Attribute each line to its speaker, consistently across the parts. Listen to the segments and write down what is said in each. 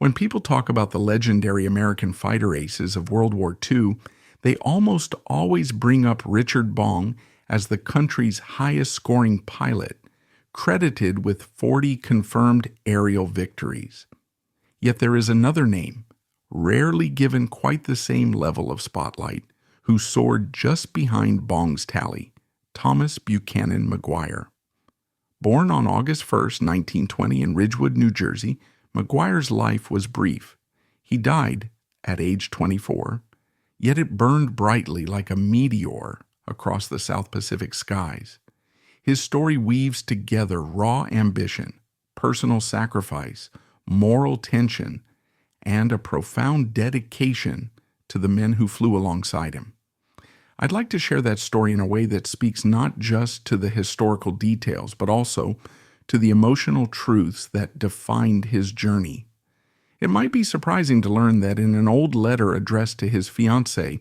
Speaker 1: When people talk about the legendary American fighter aces of World War II, they almost always bring up Richard Bong as the country's highest scoring pilot, credited with 40 confirmed aerial victories. Yet there is another name, rarely given quite the same level of spotlight, who soared just behind Bong's tally, Thomas Buchanan McGuire. Born on August 1, 1920 in Ridgewood, New Jersey, McGuire's life was brief. He died at age 24, yet it burned brightly like a meteor across the South Pacific skies. His story weaves together raw ambition, personal sacrifice, moral tension, and a profound dedication to the men who flew alongside him. I'd like to share that story in a way that speaks not just to the historical details, but also to the emotional truths that defined his journey. It might be surprising to learn that in an old letter addressed to his fiancée,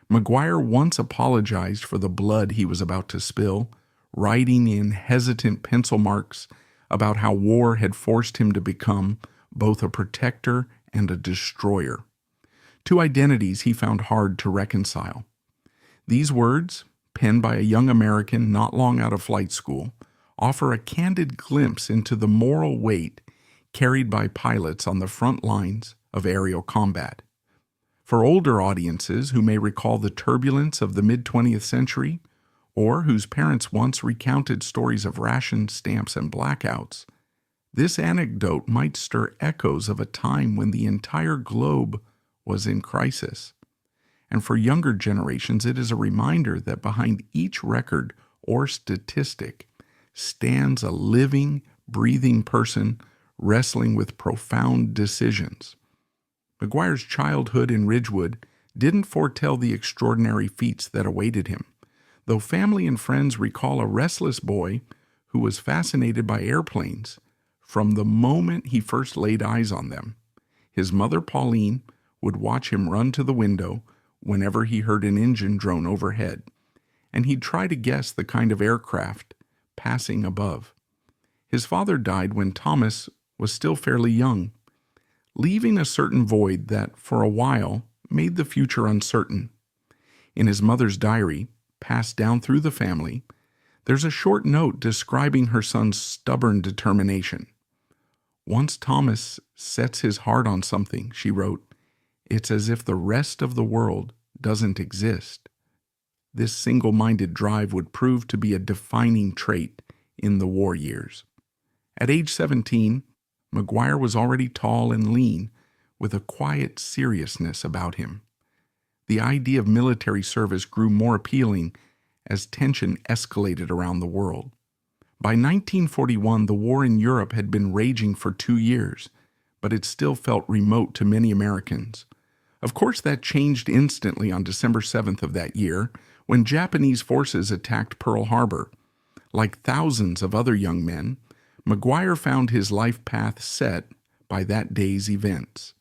Speaker 1: McGuire once apologized for the blood he was about to spill, writing in hesitant pencil marks about how war had forced him to become both a protector and a destroyer. Two identities he found hard to reconcile. These words, penned by a young American not long out of flight school, offer a candid glimpse into the moral weight carried by pilots on the front lines of aerial combat. For older audiences who may recall the turbulence of the mid-20th century, or whose parents once recounted stories of ration stamps and blackouts, this anecdote might stir echoes of a time when the entire globe was in crisis. And for younger generations, it is a reminder that behind each record or statistic stands a living, breathing person wrestling with profound decisions. McGuire's childhood in Ridgewood didn't foretell the extraordinary feats that awaited him, though family and friends recall a restless boy who was fascinated by airplanes from the moment he first laid eyes on them. His mother, Pauline, would watch him run to the window whenever he heard an engine drone overhead, and he'd try to guess the kind of aircraft passing above. His father died when Thomas was still fairly young, leaving a certain void that, for a while, made the future uncertain. In his mother's diary, passed down through the family, there's a short note describing her son's stubborn determination. Once Thomas sets his heart on something, she wrote, it's as if the rest of the world doesn't exist. This single-minded drive would prove to be a defining trait in the war years. At age 17, McGuire was already tall and lean, with a quiet seriousness about him. The idea of military service grew more appealing as tension escalated around the world. By 1941, the war in Europe had been raging for 2 years, but it still felt remote to many Americans. Of course, that changed instantly on December 7th of that year, when Japanese forces attacked Pearl Harbor. Like thousands of other young men, McGuire found his life path set by that day's events.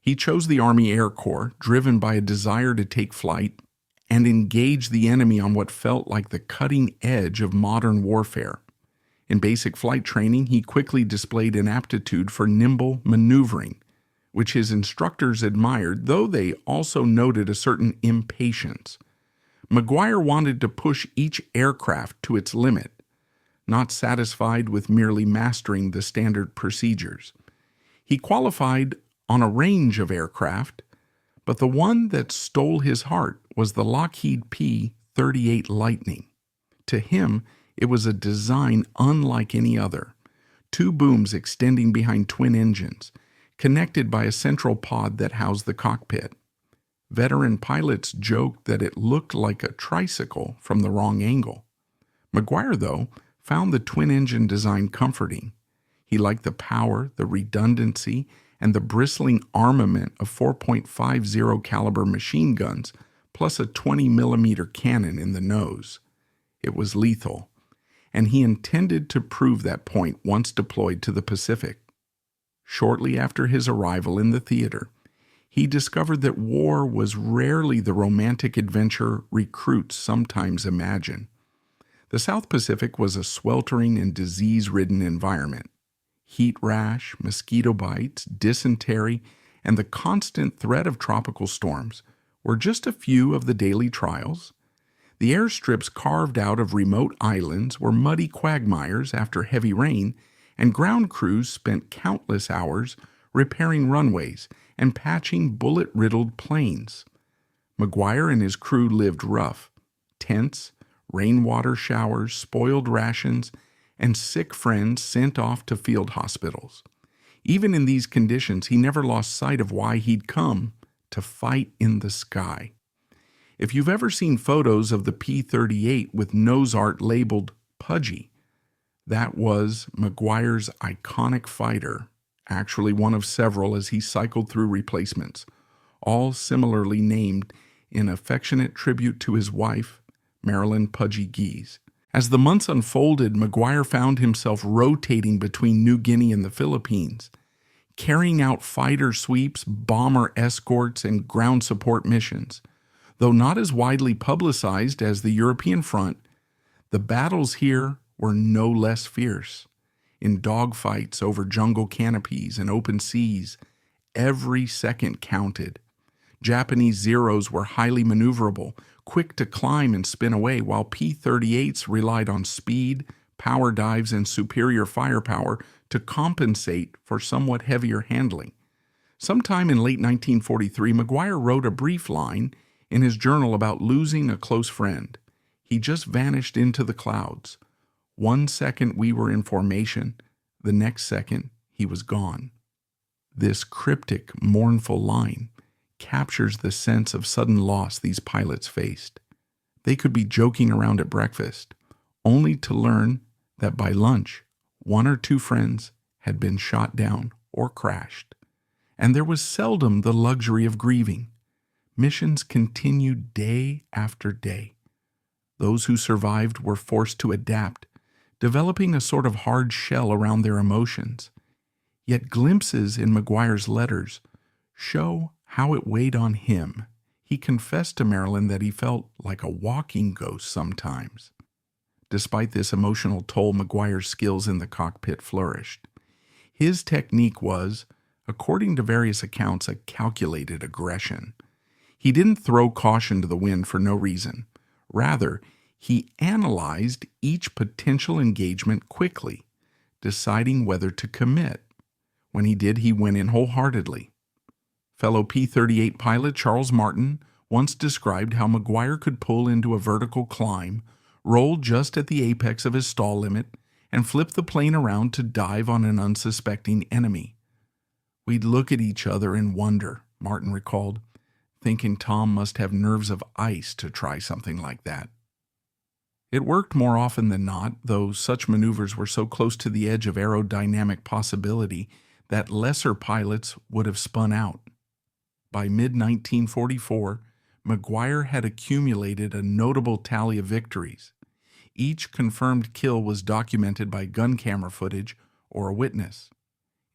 Speaker 1: He chose the Army Air Corps, driven by a desire to take flight and engage the enemy on what felt like the cutting edge of modern warfare. In basic flight training, he quickly displayed an aptitude for nimble maneuvering, which his instructors admired, though they also noted a certain impatience. McGuire wanted to push each aircraft to its limit, not satisfied with merely mastering the standard procedures. He qualified on a range of aircraft, but the one that stole his heart was the Lockheed P-38 Lightning. To him, it was a design unlike any other. Two booms extending behind twin engines, connected by a central pod that housed the cockpit. Veteran pilots joked that it looked like a tricycle from the wrong angle. McGuire, though, found the twin-engine design comforting. He liked the power, the redundancy, and the bristling armament of 4.50 caliber machine guns, plus a 20-millimeter cannon in the nose. It was lethal, and he intended to prove that point once deployed to the Pacific. Shortly after his arrival in the theater, he discovered that war was rarely the romantic adventure recruits sometimes imagine. The South Pacific was a sweltering and disease-ridden environment. Heat rash, mosquito bites, dysentery, and the constant threat of tropical storms were just a few of the daily trials. The airstrips carved out of remote islands were muddy quagmires after heavy rain, and ground crews spent countless hours repairing runways and patching bullet-riddled planes. McGuire and his crew lived rough. Tents, rainwater showers, spoiled rations, and sick friends sent off to field hospitals. Even in these conditions, he never lost sight of why he'd come: to fight in the sky. If you've ever seen photos of the P-38 with nose art labeled Pudgy, that was McGuire's iconic fighter, actually one of several as he cycled through replacements, all similarly named in affectionate tribute to his wife, Marilyn Pudgy Gies. As the months unfolded, McGuire found himself rotating between New Guinea and the Philippines, carrying out fighter sweeps, bomber escorts, and ground support missions. Though not as widely publicized as the European front, the battles here were no less fierce. In dogfights over jungle canopies and open seas, every second counted. Japanese Zeros were highly maneuverable, quick to climb and spin away, while P-38s relied on speed, power dives, and superior firepower to compensate for somewhat heavier handling. Sometime in late 1943, McGuire wrote a brief line in his journal about losing a close friend. He just vanished into the clouds. 1 second we were in formation, the next second he was gone. This cryptic, mournful line captures the sense of sudden loss these pilots faced. They could be joking around at breakfast, only to learn that by lunch, 1 or 2 friends had been shot down or crashed. And there was seldom the luxury of grieving. Missions continued day after day. Those who survived were forced to adapt, developing a sort of hard shell around their emotions. Yet glimpses in McGuire's letters show how it weighed on him. He confessed to Marilyn that he felt like a walking ghost sometimes. Despite this emotional toll, McGuire's skills in the cockpit flourished. His technique was, according to various accounts, a calculated aggression. He didn't throw caution to the wind for no reason. Rather, he analyzed each potential engagement quickly, deciding whether to commit. When he did, he went in wholeheartedly. Fellow P-38 pilot Charles Martin once described how McGuire could pull into a vertical climb, roll just at the apex of his stall limit, and flip the plane around to dive on an unsuspecting enemy. "We'd look at each other in wonder," Martin recalled, thinking Tom must have nerves of ice to try something like that. It worked more often than not, though such maneuvers were so close to the edge of aerodynamic possibility that lesser pilots would have spun out. By mid-1944, McGuire had accumulated a notable tally of victories. Each confirmed kill was documented by gun camera footage or a witness.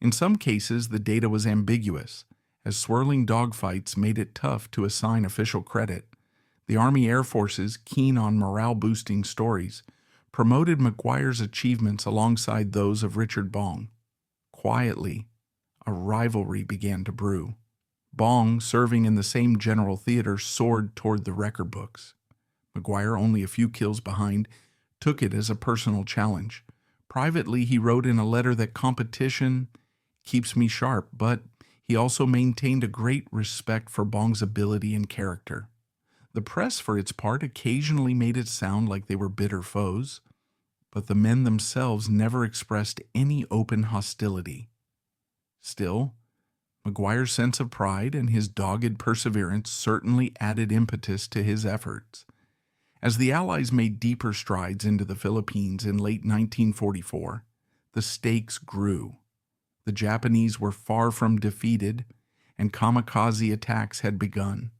Speaker 1: In some cases, the data was ambiguous, as swirling dogfights made it tough to assign official credit. The Army Air Forces, keen on morale-boosting stories, promoted McGuire's achievements alongside those of Richard Bong. Quietly, a rivalry began to brew. Bong, serving in the same general theater, soared toward the record books. McGuire, only a few kills behind, took it as a personal challenge. Privately, he wrote in a letter that competition keeps me sharp, but he also maintained a great respect for Bong's ability and character. The press, for its part, occasionally made it sound like they were bitter foes, but the men themselves never expressed any open hostility. Still, McGuire's sense of pride and his dogged perseverance certainly added impetus to his efforts. As the Allies made deeper strides into the Philippines in late 1944, the stakes grew. The Japanese were far from defeated, and kamikaze attacks had begun.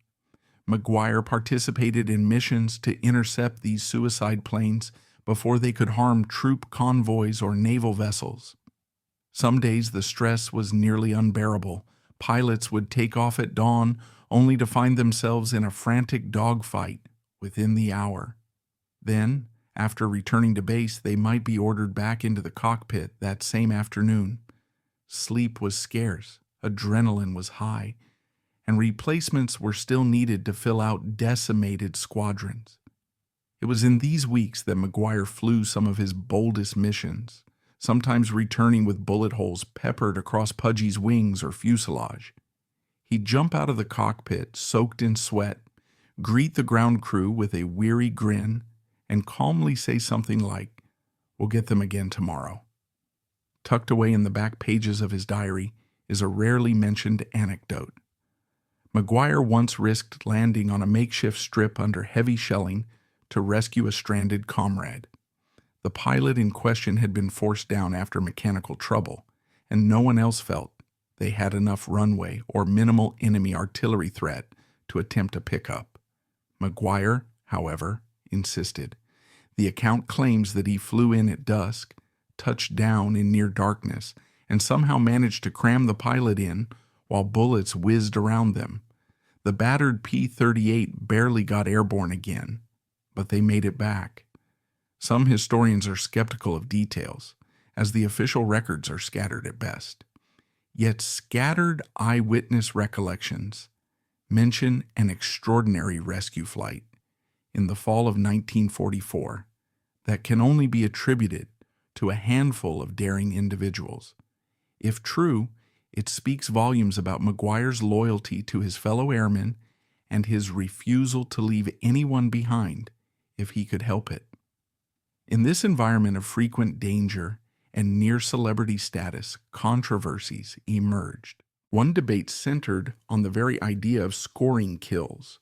Speaker 1: McGuire participated in missions to intercept these suicide planes before they could harm troop convoys or naval vessels. Some days the stress was nearly unbearable. Pilots would take off at dawn only to find themselves in a frantic dogfight within the hour. Then, after returning to base, they might be ordered back into the cockpit that same afternoon. Sleep was scarce, adrenaline was high, and replacements were still needed to fill out decimated squadrons. It was in these weeks that McGuire flew some of his boldest missions, sometimes returning with bullet holes peppered across Pudgy's wings or fuselage. He'd jump out of the cockpit, soaked in sweat, greet the ground crew with a weary grin, and calmly say something like, "We'll get them again tomorrow." Tucked away in the back pages of his diary is a rarely mentioned anecdote. McGuire once risked landing on a makeshift strip under heavy shelling to rescue a stranded comrade. The pilot in question had been forced down after mechanical trouble, and no one else felt they had enough runway or minimal enemy artillery threat to attempt a pickup. McGuire, however, insisted. The account claims that he flew in at dusk, touched down in near darkness, and somehow managed to cram the pilot in while bullets whizzed around them. The battered P-38 barely got airborne again, but they made it back. Some historians are skeptical of details, as the official records are scattered at best. Yet scattered eyewitness recollections mention an extraordinary rescue flight in the fall of 1944 that can only be attributed to a handful of daring individuals. If true, it speaks volumes about McGuire's loyalty to his fellow airmen and his refusal to leave anyone behind if he could help it. In this environment of frequent danger and near celebrity status, controversies emerged. One debate centered on the very idea of scoring kills.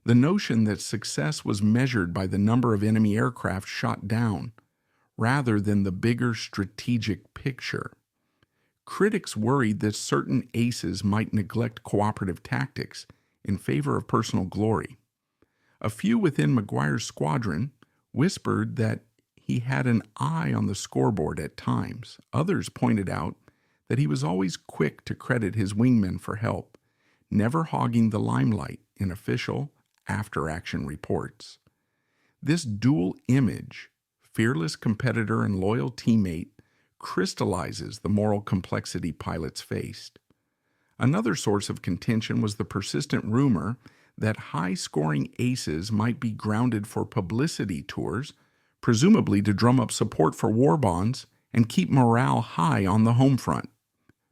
Speaker 1: The notion that success was measured by the number of enemy aircraft shot down, rather than the bigger strategic picture. Critics worried that certain aces might neglect cooperative tactics in favor of personal glory. A few within McGuire's squadron whispered that he had an eye on the scoreboard at times. Others pointed out that he was always quick to credit his wingmen for help, never hogging the limelight in official after-action reports. This dual image, fearless competitor and loyal teammate, crystallizes the moral complexity pilots faced. Another source of contention was the persistent rumor that high-scoring aces might be grounded for publicity tours, presumably to drum up support for war bonds and keep morale high on the home front.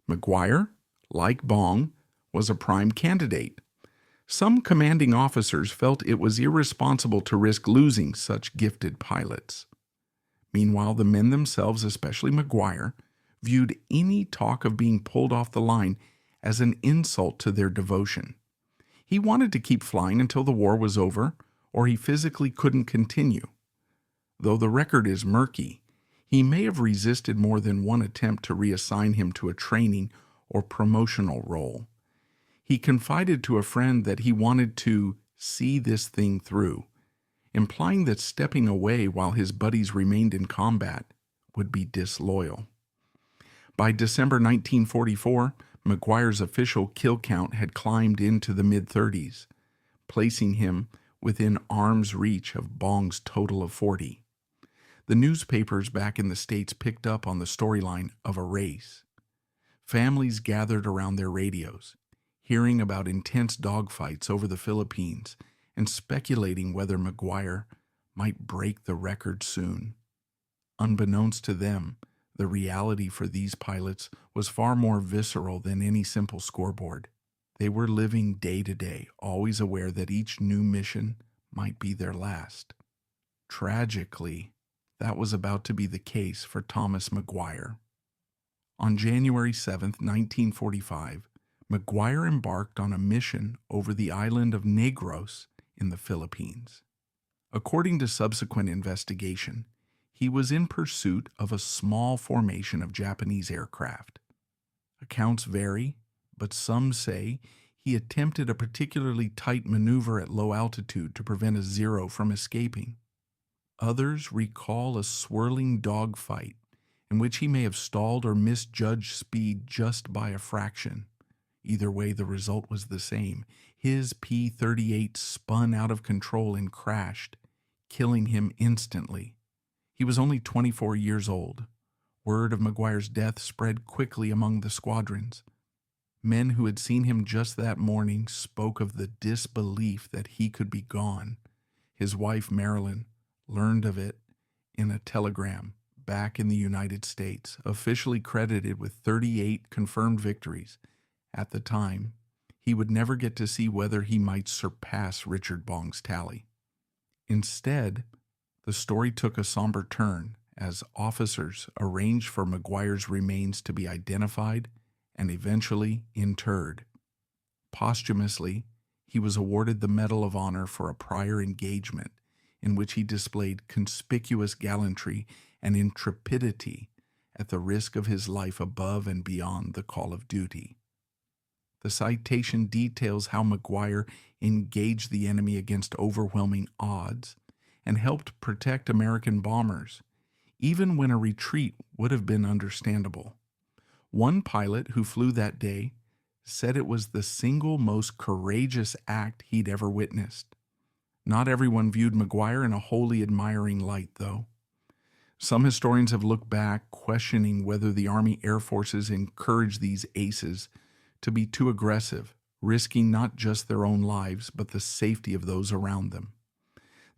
Speaker 1: McGuire, like Bong, was a prime candidate. Some commanding officers felt it was irresponsible to risk losing such gifted pilots. Meanwhile, the men themselves, especially McGuire, viewed any talk of being pulled off the line as an insult to their devotion. He wanted to keep flying until the war was over, or he physically couldn't continue. Though the record is murky, he may have resisted more than one attempt to reassign him to a training or promotional role. He confided to a friend that he wanted to see this thing through, implying that stepping away while his buddies remained in combat would be disloyal. By December 1944, McGuire's official kill count had climbed into the mid-30s, placing him within arm's reach of Bong's total of 40. The newspapers back in the States picked up on the storyline of a race. Families gathered around their radios, hearing about intense dogfights over the Philippines and speculating whether McGuire might break the record soon. Unbeknownst to them, the reality for these pilots was far more visceral than any simple scoreboard. They were living day to day, always aware that each new mission might be their last. Tragically, that was about to be the case for Thomas McGuire. On January 7, 1945, McGuire embarked on a mission over the island of Negros in the Philippines. According to subsequent investigation, he was in pursuit of a small formation of Japanese aircraft. Accounts vary, but some say he attempted a particularly tight maneuver at low altitude to prevent a Zero from escaping. Others recall a swirling dogfight in which he may have stalled or misjudged speed just by a fraction. Either way, the result was the same. His P-38 spun out of control and crashed, killing him instantly. He was only 24 years old, Word of McGuire's death spread quickly among the squadrons. Men who had seen him just that morning spoke of the disbelief that he could be gone. His wife, Marilyn, learned of it in a telegram back in the United States, officially credited with 38 confirmed victories. At the time, he would never get to see whether he might surpass Richard Bong's tally. Instead, the story took a somber turn as officers arranged for McGuire's remains to be identified and eventually interred. Posthumously, he was awarded the Medal of Honor for a prior engagement in which he displayed conspicuous gallantry and intrepidity at the risk of his life above and beyond the call of duty. The citation details how McGuire engaged the enemy against overwhelming odds and helped protect American bombers, even when a retreat would have been understandable. One pilot who flew that day said it was the single most courageous act he'd ever witnessed. Not everyone viewed McGuire in a wholly admiring light, though. Some historians have looked back, questioning whether the Army Air Forces encouraged these aces to be too aggressive, risking not just their own lives, but the safety of those around them.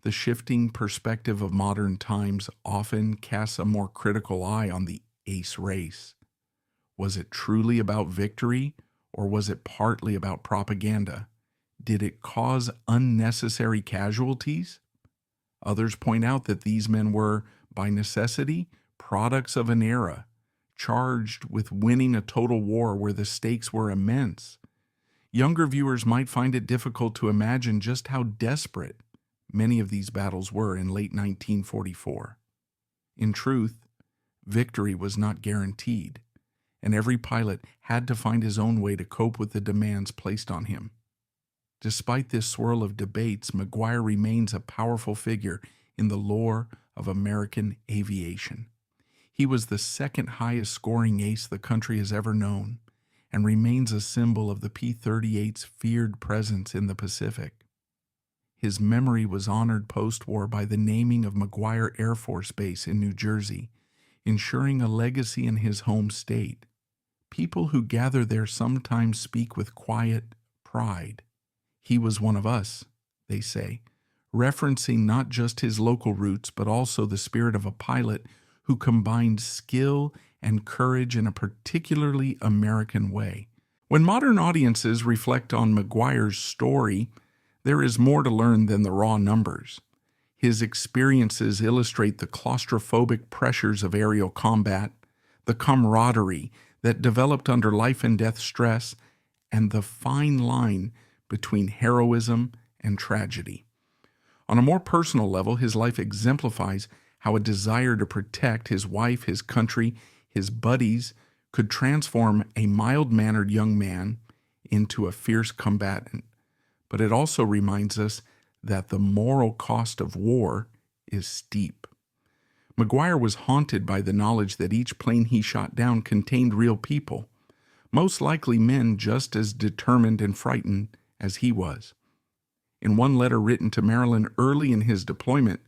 Speaker 1: The shifting perspective of modern times often casts a more critical eye on the ace race. Was it truly about victory, or was it partly about propaganda? Did it cause unnecessary casualties? Others point out that these men were, by necessity, products of an era, charged with winning a total war where the stakes were immense. Younger viewers might find it difficult to imagine just how desperate many of these battles were in late 1944. In truth, victory was not guaranteed, and every pilot had to find his own way to cope with the demands placed on him. Despite this swirl of debates, McGuire remains a powerful figure in the lore of American aviation. He was the second highest scoring ace the country has ever known, and remains a symbol of the P-38's feared presence in the Pacific. His memory was honored post-war by the naming of McGuire Air Force Base in New Jersey, ensuring a legacy in his home state. People who gather there sometimes speak with quiet pride. He was one of us, they say, referencing not just his local roots, but also the spirit of a pilot who combined skill and courage in a particularly American way. When modern audiences reflect on McGuire's story, there is more to learn than the raw numbers. His experiences illustrate the claustrophobic pressures of aerial combat, the camaraderie that developed under life and death stress, and the fine line between heroism and tragedy. On a more personal level, his life exemplifies how a desire to protect his wife, his country, his buddies could transform a mild-mannered young man into a fierce combatant. But it also reminds us that the moral cost of war is steep. McGuire was haunted by the knowledge that each plane he shot down contained real people, most likely men just as determined and frightened as he was. In one letter written to Marilyn early in his deployment,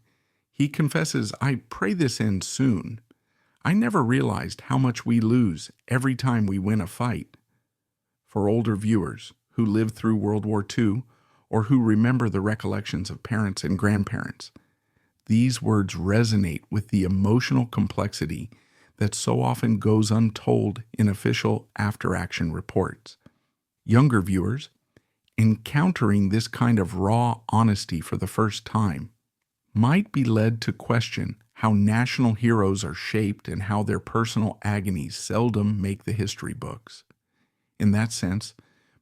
Speaker 1: he confesses, "I pray this ends soon. I never realized how much we lose every time we win a fight." For older viewers who lived through World War II or who remember the recollections of parents and grandparents, these words resonate with the emotional complexity that so often goes untold in official after-action reports. Younger viewers, encountering this kind of raw honesty for the first time, might be led to question how national heroes are shaped and how their personal agonies seldom make the history books. In that sense,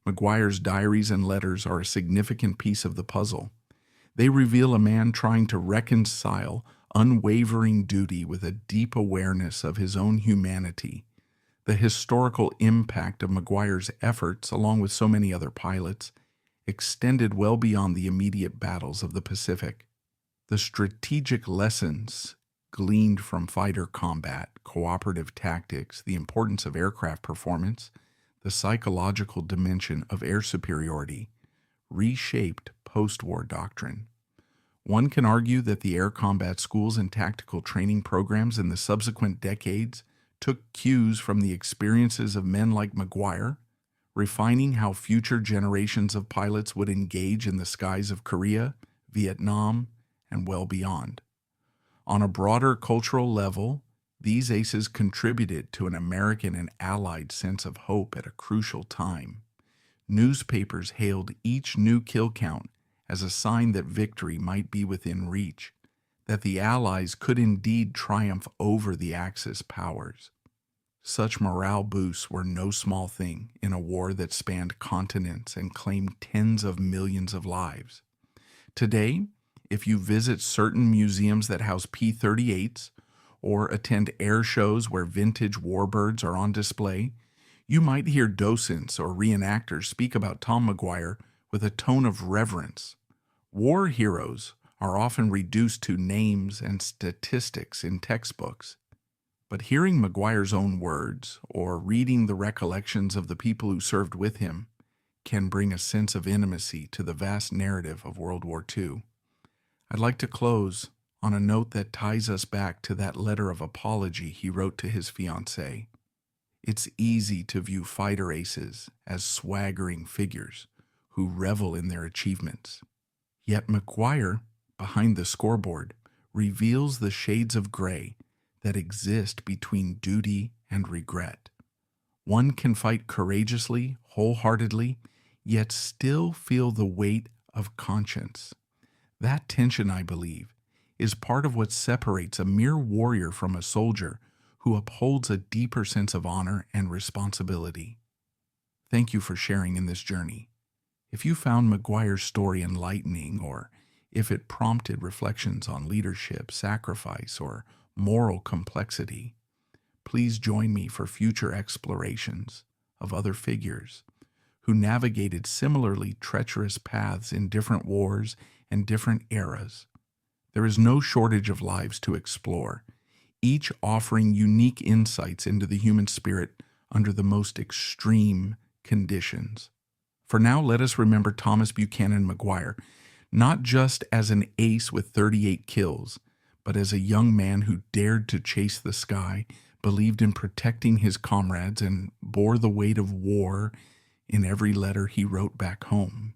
Speaker 1: McGuire's diaries and letters are a significant piece of the puzzle. They reveal a man trying to reconcile unwavering duty with a deep awareness of his own humanity. The historical impact of McGuire's efforts, along with so many other pilots, extended well beyond the immediate battles of the Pacific. The strategic lessons gleaned from fighter combat, cooperative tactics, the importance of aircraft performance, the psychological dimension of air superiority, reshaped post-war doctrine. One can argue that the air combat schools and tactical training programs in the subsequent decades took cues from the experiences of men like McGuire, refining how future generations of pilots would engage in the skies of Korea, Vietnam, and well beyond. On a broader cultural level, these aces contributed to an American and Allied sense of hope at a crucial time. Newspapers hailed each new kill count as a sign that victory might be within reach, that the Allies could indeed triumph over the Axis powers. Such morale boosts were no small thing in a war that spanned continents and claimed tens of millions of lives. Today, if you visit certain museums that house P-38s or attend air shows where vintage warbirds are on display, you might hear docents or reenactors speak about Tom McGuire with a tone of reverence. War heroes are often reduced to names and statistics in textbooks, but hearing McGuire's own words or reading the recollections of the people who served with him can bring a sense of intimacy to the vast narrative of World War II. I'd like to close on a note that ties us back to that letter of apology he wrote to his fiancée. It's easy to view fighter aces as swaggering figures who revel in their achievements. Yet McGuire, behind the scoreboard, reveals the shades of gray that exist between duty and regret. One can fight courageously, wholeheartedly, yet still feel the weight of conscience. That tension, I believe, is part of what separates a mere warrior from a soldier who upholds a deeper sense of honor and responsibility. Thank you for sharing in this journey. If you found McGuire's story enlightening, or if it prompted reflections on leadership, sacrifice, or moral complexity, please join me for future explorations of other figures who navigated similarly treacherous paths in different wars and different eras. There is no shortage of lives to explore, each offering unique insights into the human spirit under the most extreme conditions. For now, let us remember Thomas Buchanan McGuire, not just as an ace with 38 kills, but as a young man who dared to chase the sky, believed in protecting his comrades, and bore the weight of war in every letter he wrote back home.